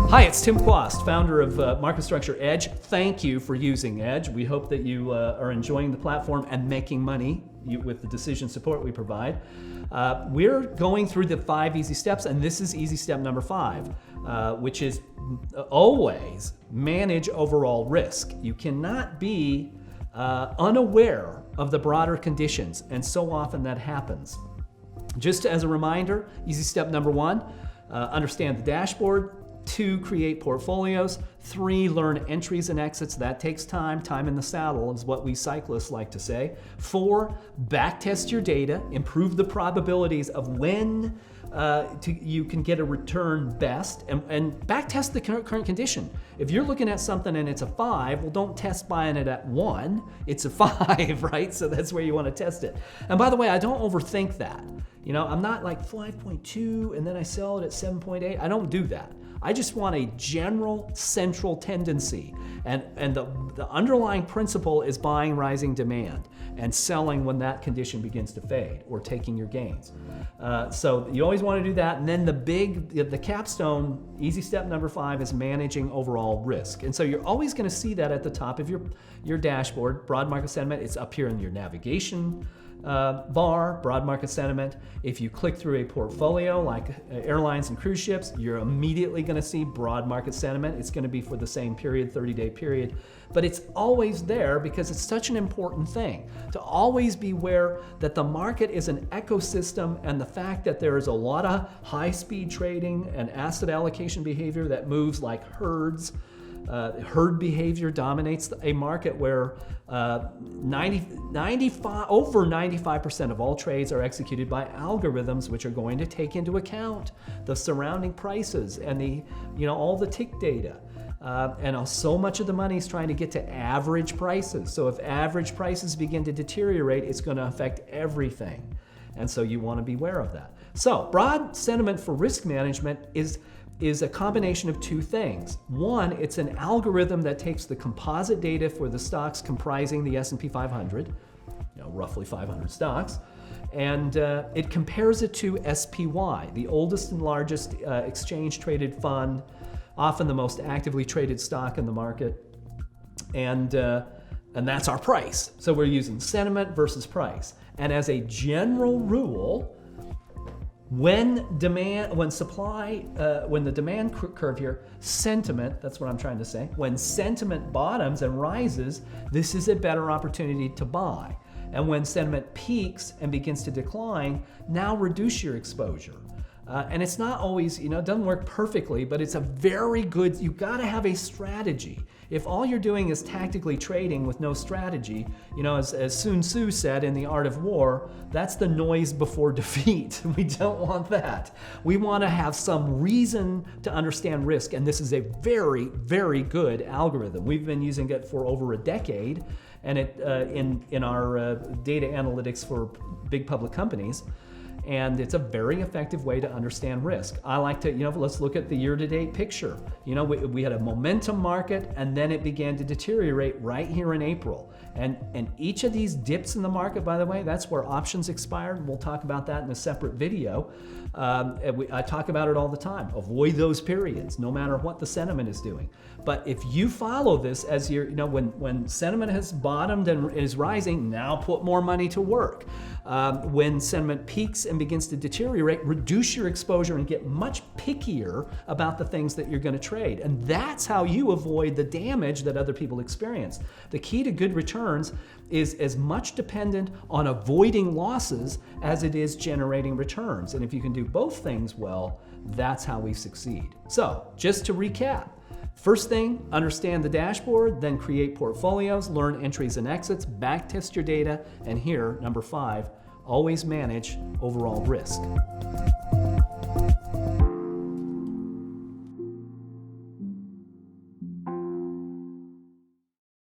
Hi, it's Tim Quast, founder of Market Structure Edge. Thank you for using Edge. We hope that you are enjoying the platform and making money with the decision support we provide. We're going through the 5 easy steps, and this is easy step number 5, which is always manage overall risk. You cannot be unaware of the broader conditions, and so often that happens. Just as a reminder, easy step number 1, understand the dashboard. 2, create portfolios. 3, learn entries and exits. That takes time. Time in the saddle is what we cyclists like to say. 4, backtest your data. Improve the probabilities of when you can get a return best, and backtest the current condition. If you're looking at something and it's a 5, well, don't test buying it at 1. It's a 5, right? So that's where you want to test it. And by the way, I don't overthink that. You know, I'm not like 5.2 and then I sell it at 7.8. I don't do that. I just want a general central tendency, and the underlying principle is buying rising demand and selling when that condition begins to fade, or taking your gains. So you always want to do that. And then the capstone, easy step number 5, is managing overall risk. And so you're always going to see that at the top of your dashboard, broad market sentiment. It's up here in your navigation bar, broad market sentiment. If you click through a portfolio like airlines and cruise ships, you're immediately going to see broad market sentiment. It's going to be for the same period, 30-day period, but it's always there because it's such an important thing to always be aware that the market is an ecosystem, and the fact that there is a lot of high-speed trading and asset allocation behavior that moves like herds. Herd behavior dominates a market where over 95% of all trades are executed by algorithms, which are going to take into account the surrounding prices and all the tick data. And so much of the money is trying to get to average prices. So if average prices begin to deteriorate, it's going to affect everything. And so you want to be aware of that. So broad sentiment for risk management is a combination of 2 things. 1, it's an algorithm that takes the composite data for the stocks comprising the S&P 500, roughly 500 stocks, and it compares it to SPY, the oldest and largest exchange-traded fund, often the most actively traded stock in the market, and that's our price. So we're using sentiment versus price. And as a general rule, when the demand curve here, sentiment, that's what I'm trying to say, when sentiment bottoms and rises, this is a better opportunity to buy. And when sentiment peaks and begins to decline, now reduce your exposure. And it's not always, it doesn't work perfectly, but it's a very good, you've got to have a strategy. If all you're doing is tactically trading with no strategy, as Sun Tzu said in The Art of War, that's the noise before defeat. We don't want that. We want to have some reason to understand risk, and this is a very, very good algorithm. We've been using it for over a decade, and it in our data analytics for big public companies. And it's a very effective way to understand risk. I like to, let's look at the year-to-date picture. We had a momentum market, and then it began to deteriorate right here in April. And each of these dips in the market, by the way, that's where options expired. We'll talk about that in a separate video. I talk about it all the time. Avoid those periods, no matter what the sentiment is doing. But if you follow this as when sentiment has bottomed and is rising, now put more money to work. When sentiment peaks and begins to deteriorate, reduce your exposure and get much pickier about the things that you're going to trade. And that's how you avoid the damage that other people experience. The key to good returns is as much dependent on avoiding losses as it is generating returns. And if you can do both things well, that's how we succeed. So just to recap, first thing, understand the dashboard, then create portfolios, learn entries and exits, backtest your data, and here, number 5, always manage overall risk.